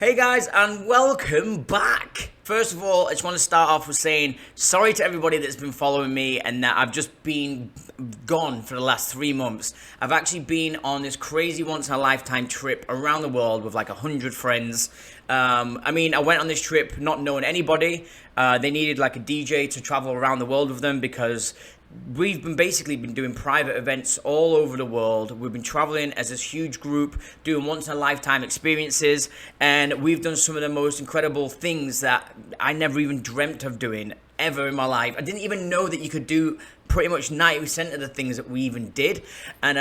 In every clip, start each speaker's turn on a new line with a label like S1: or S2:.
S1: Hey guys, and welcome back. First of all, I just want to start off with saying sorry to everybody that's been following me and that I've just been gone for the last 3 months. I've actually been on this crazy once-in-a-lifetime trip around the world with like 100 friends. I went on this trip not knowing anybody. They needed like a DJ to travel around the world with them because we've been doing private events all over the world. We've been traveling as this huge group, doing once-in-a-lifetime experiences, and we've done some of the most incredible things that I never even dreamt of doing ever in my life. I didn't even know that you could do pretty much 90% of the things that we even did. And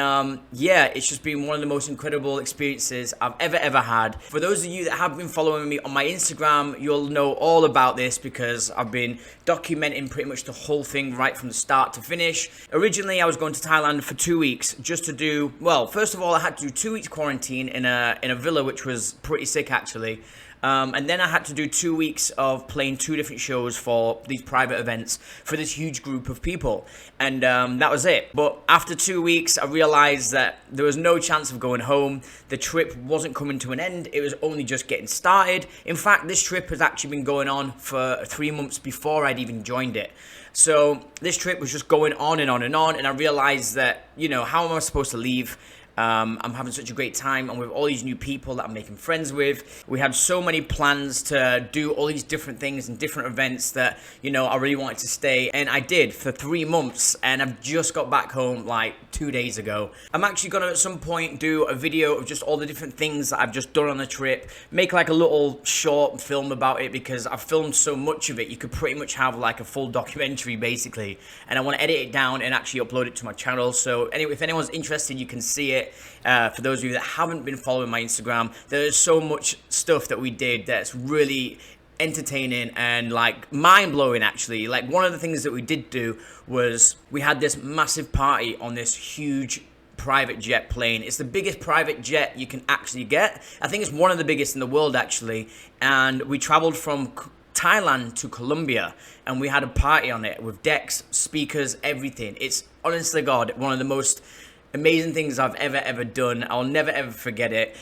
S1: it's just been one of the most incredible experiences I've ever had. For those of you that have been following me on my Instagram, you'll know all about this because I've been documenting pretty much the whole thing right from the start to finish. Originally, I was going to Thailand for 2 weeks just to do, well, first of all, I had to do 2 weeks quarantine in a villa, which was pretty sick actually. And then I had to do 2 weeks of playing 2 different shows for these private events for this huge group of people. And that was it. But after 2 weeks, I realized that there was no chance of going home. The trip wasn't coming to an end. It was only just getting started. In fact, this trip has actually been going on for 3 months before I'd even joined it. So this trip was just going on and on and on. And I realized that, how am I supposed to leave? I'm having such a great time, and with all these new people that I'm making friends with, we had so many plans to do all these different things and different events that, I really wanted to stay, and I did for 3 months, and I've just got back home like 2 days ago. I'm actually going to at some point do a video of just all the different things that I've just done on the trip, make like a little short film about it because I've filmed so much of it, you could pretty much have like a full documentary basically, and I want to edit it down and actually upload it to my channel. So anyway, if anyone's interested, you can see it. For those of you that haven't been following my Instagram, there's so much stuff that we did that's really entertaining and like mind-blowing actually. Like one of the things that we did do was we had this massive party on this huge private jet plane. It's the biggest private jet you can actually get. I think it's one of the biggest in the world actually, and we traveled from Thailand to Colombia, and we had a party on it with decks, speakers, everything. It's honestly, God, one of the most amazing things I've ever done. I'll never ever forget it.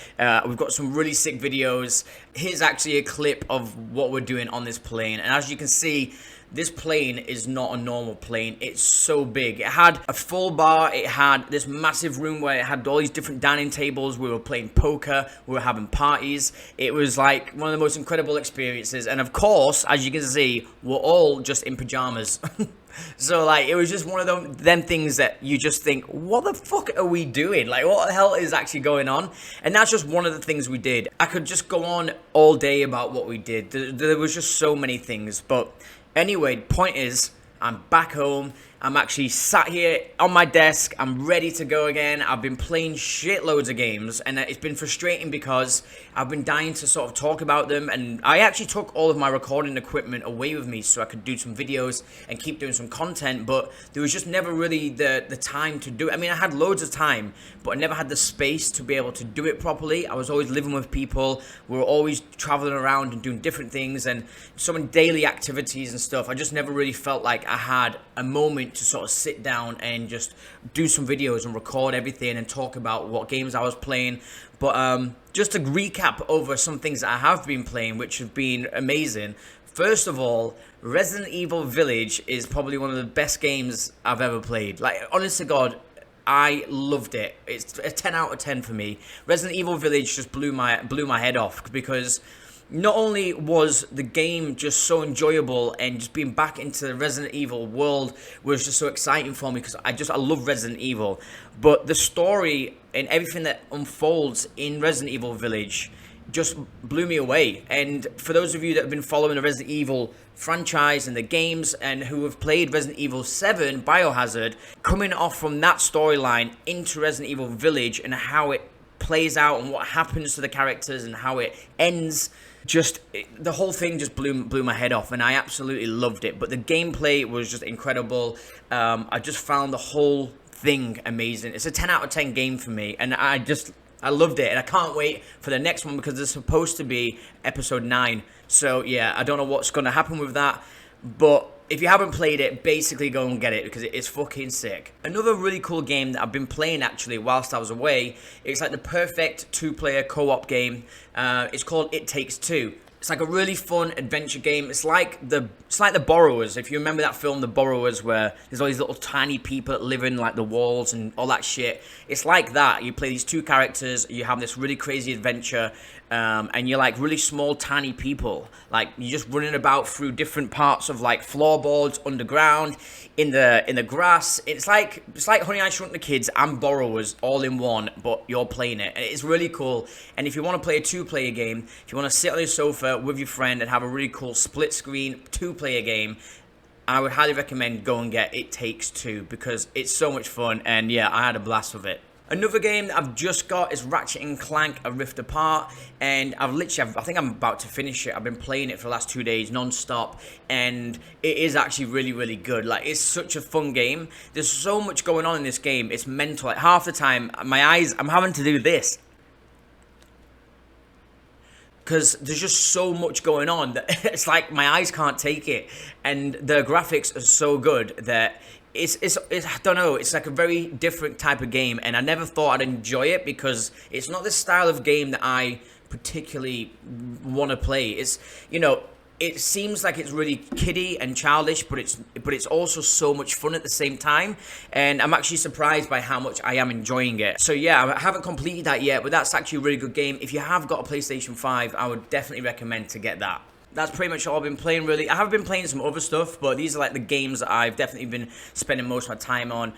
S1: We've got some really sick videos. Here's actually a clip of what we're doing on this plane, and as you can see, this plane is not a normal plane. It's so big. It had a full bar. It had this massive room where it had all these different dining tables. We were playing poker. We were having parties. It was like one of the most incredible experiences. And of course, as you can see, we're all just in pajamas. So like, it was just one of them things that you just think, what the fuck are we doing? Like, what the hell is actually going on? And that's just one of the things we did. I could just go on all day about what we did. There was just so many things. But anyway, point is, I'm back home. I'm actually sat here on my desk. I'm ready to go again. I've been playing shitloads of games, and it's been frustrating because I've been dying to sort of talk about them, and I actually took all of my recording equipment away with me so I could do some videos and keep doing some content, but there was just never really the time to do it. I mean, I had loads of time, but I never had the space to be able to do it properly. I was always living with people. We were always traveling around and doing different things and so many daily activities and stuff. I just never really felt like I had a moment to sort of sit down and just do some videos and record everything and talk about what games I was playing. But just to recap over some things that I have been playing, which have been amazing. First of all, Resident Evil Village is probably one of the best games I've ever played. Like, honest to God, I loved it. It's a 10 out of 10 for me. Resident Evil Village just blew my head off because not only was the game just so enjoyable, and just being back into the Resident Evil world was just so exciting for me because I love Resident Evil, but the story and everything that unfolds in Resident Evil Village just blew me away. And for those of you that have been following the Resident Evil franchise and the games and who have played Resident Evil 7 Biohazard, coming off from that storyline into Resident Evil Village and how it plays out and what happens to the characters and how it ends, the whole thing just blew my head off, and I absolutely loved it. But the gameplay was just incredible. I just found the whole thing amazing. It's a 10 out of 10 game for me, and I loved it, and I can't wait for the next one because it's supposed to be episode 9. So yeah, I don't know what's going to happen with that, but if you haven't played it, basically go and get it because it is fucking sick. Another really cool game that I've been playing actually whilst I was away, it's like the perfect two-player co-op game. It's called It Takes Two. It's like a really fun adventure game. It's like the Borrowers. If you remember that film, The Borrowers, where there's all these little tiny people that live in like the walls and all that shit. It's like that. You play these two characters. You have this really crazy adventure, and you're like really small, tiny people. Like you're just running about through different parts of like floorboards, underground, in the grass. It's like Honey, I Shrunk the Kids and Borrowers all in one, but you're playing it, and it's really cool. And if you want to play a two-player game, if you want to sit on your sofa with your friend and have a really cool split-screen two-player game, I would highly recommend go and get It Takes Two because it's so much fun. And yeah, I had a blast with it. Another game that I've just got is Ratchet and Clank: A Rift Apart, and I think I'm about to finish it. I've been playing it for the last 2 days non-stop, and it is actually really, really good. Like, it's such a fun game. There's so much going on in this game. It's mental. Like, half the time, I'm having to do this because there's just so much going on that it's like my eyes can't take it, and the graphics are so good that it's I don't know, it's like a very different type of game, and I never thought I'd enjoy it because it's not the style of game that I particularly want to play. It's, you know, it seems like it's really kiddie and childish, but it's also so much fun at the same time, and I'm actually surprised by how much I am enjoying it. So yeah, I haven't completed that yet, but that's actually a really good game. If you have got a PlayStation 5, I would definitely recommend to get that. That's pretty much all I've been playing, really. I have been playing some other stuff, but these are like the games that I've definitely been spending most of my time on.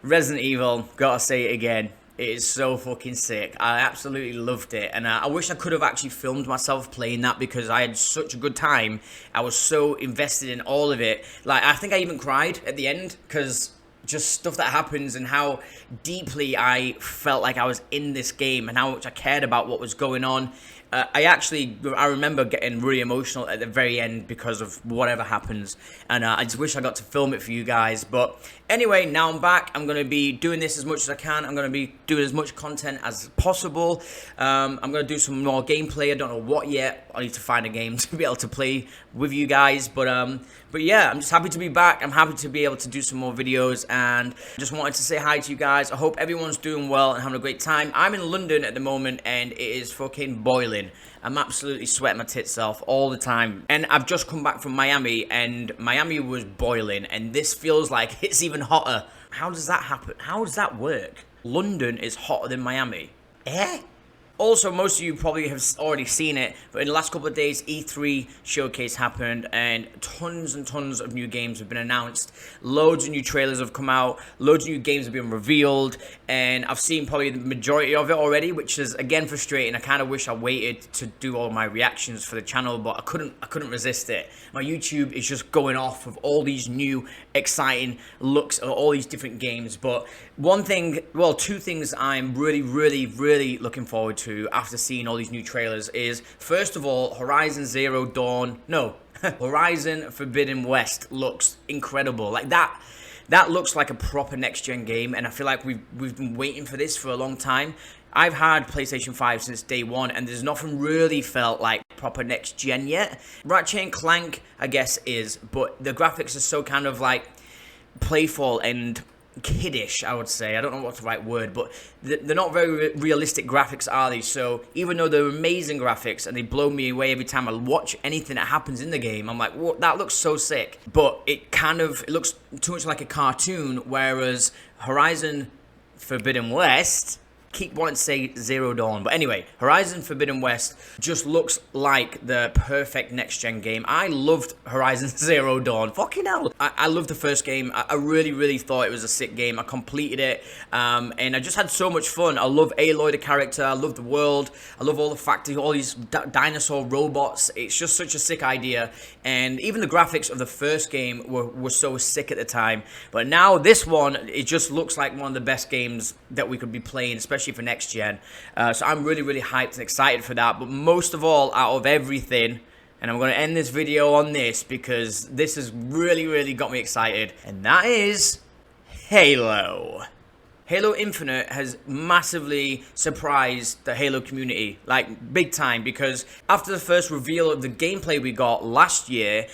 S1: Resident Evil, gotta say it again, it is so fucking sick. I absolutely loved it, and I wish I could have actually filmed myself playing that because I had such a good time. I was so invested in all of it. Like, I think I even cried at the end because just stuff that happens and how deeply I felt like I was in this game and how much I cared about what was going on. I remember getting really emotional at the very end because of whatever happens, and I just wish I got to film it for you guys. But anyway, now I'm back. I'm going to be doing this as much as I can. I'm going to be doing as much content as possible. I'm going to do some more gameplay. I don't know what yet. I need to find a game to be able to play with you guys. But yeah, I'm just happy to be back. I'm happy to be able to do some more videos, and just wanted to say hi to you guys. I hope everyone's doing well and having a great time. I'm in London at the moment, and it is fucking boiling. I'm absolutely sweating my tits off all the time. And I've just come back from Miami, and Miami was boiling, and this feels like it's even hotter. How does that happen? How does that work? London is hotter than Miami. Eh? Also, most of you probably have already seen it, but in the last couple of days, E3 showcase happened, and tons and tons of new games have been announced. Loads of new trailers have come out, loads of new games have been revealed, and I've seen probably the majority of it already, which is, again, frustrating. I kind of wish I waited to do all my reactions for the channel, but I couldn't resist it. My YouTube is just going off of all these new, exciting looks at all these different games, but two things I'm really, really, really looking forward to after seeing all these new trailers is, first of all, Horizon Forbidden West looks incredible. Like that looks like a proper next-gen game, and I feel like we've been waiting for this for a long time. I've had PlayStation 5 since day one, and there's nothing really felt like proper next-gen yet. Ratchet and Clank, I guess, is, but the graphics are so kind of like playful and kiddish, I would say. I don't know what's the right word, but they're not very realistic graphics, are they? So even though they're amazing graphics and they blow me away every time I watch anything that happens in the game, I'm like, whoa, that looks so sick. But it looks too much like a cartoon, whereas Horizon Forbidden West, keep wanting to say Zero Dawn, but anyway, Horizon Forbidden West just looks like the perfect next-gen game. I loved Horizon Zero Dawn. Fucking hell. I loved the first game. I really, really thought it was a sick game. I completed it, and I just had so much fun. I love Aloy, the character. I love the world. I love all the factories, all these dinosaur robots. It's just such a sick idea, and even the graphics of the first game were so sick at the time. But now this one, it just looks like one of the best games that we could be playing, especially for next gen. So I'm really, really hyped and excited for that. But most of all, out of everything, and I'm going to end this video on this because this has really, really got me excited, and that is Halo. Halo Infinite has massively surprised the Halo community, like big time, because after the first reveal of the gameplay we got last year,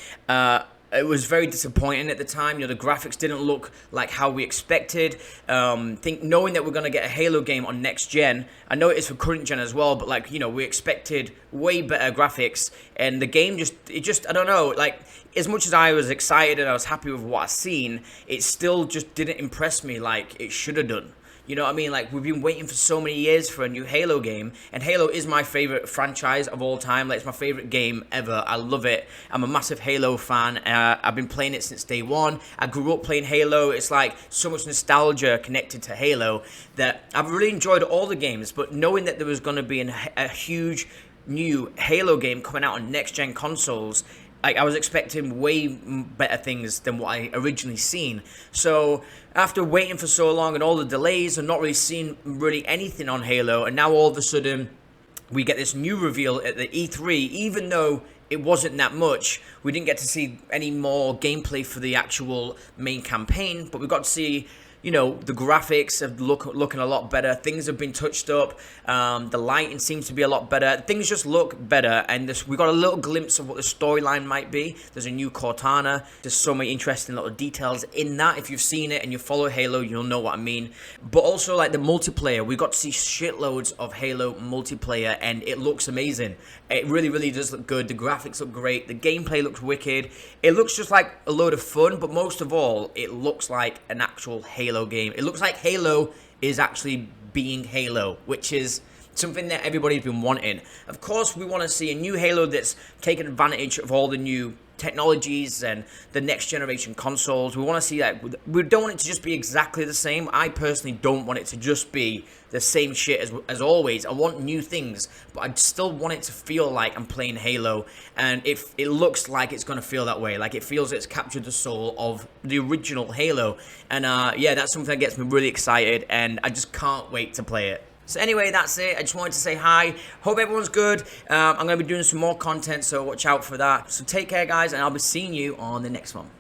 S1: it was very disappointing at the time. The graphics didn't look like how we expected. Knowing that we're gonna get a Halo game on next gen, I know it is for current gen as well, but like, we expected way better graphics, and the game I don't know, like, as much as I was excited and I was happy with what I seen, it still just didn't impress me like it should have done. You know what I mean? Like, we've been waiting for so many years for a new Halo game, and Halo is my favorite franchise of all time. Like, it's my favorite game ever. I love it. I'm a massive Halo fan. I've been playing it since day one. I grew up playing Halo. It's like so much nostalgia connected to Halo that I've really enjoyed all the games, but knowing that there was going to be a huge new Halo game coming out on next-gen consoles, like, I was expecting way better things than what I originally seen. So after waiting for so long and all the delays and not really seeing really anything on Halo, and now all of a sudden we get this new reveal at the E3, even though it wasn't that much. We didn't get to see any more gameplay for the actual main campaign, but we got to see, the graphics have looking a lot better. Things have been touched up. The lighting seems to be a lot better. Things just look better, and we got a little glimpse of what the storyline might be. There's a new Cortana. There's so many interesting little details in that. If you've seen it and you follow Halo, you'll know what I mean. But also, like, the multiplayer, we got to see shitloads of Halo multiplayer, and it looks amazing. It really, really does look good. The graphics look great. The gameplay looks wicked. It looks just like a load of fun, but most of all, it looks like an actual Halo game. It looks like Halo is actually being Halo, which is something that everybody's been wanting. Of course, we want to see a new Halo that's taking advantage of all the new technologies and the next generation consoles. We want to see that. We don't want it to just be exactly the same. I personally don't want it to just be the same shit as always. I want new things, but I still want it to feel like I'm playing Halo, and it looks like it's going to feel that way. Like, it feels it's captured the soul of the original Halo, and yeah, that's something that gets me really excited, and I just can't wait to play it. So anyway, that's it. I just wanted to say hi. Hope everyone's good. I'm going to be doing some more content, so watch out for that. So take care, guys, and I'll be seeing you on the next one.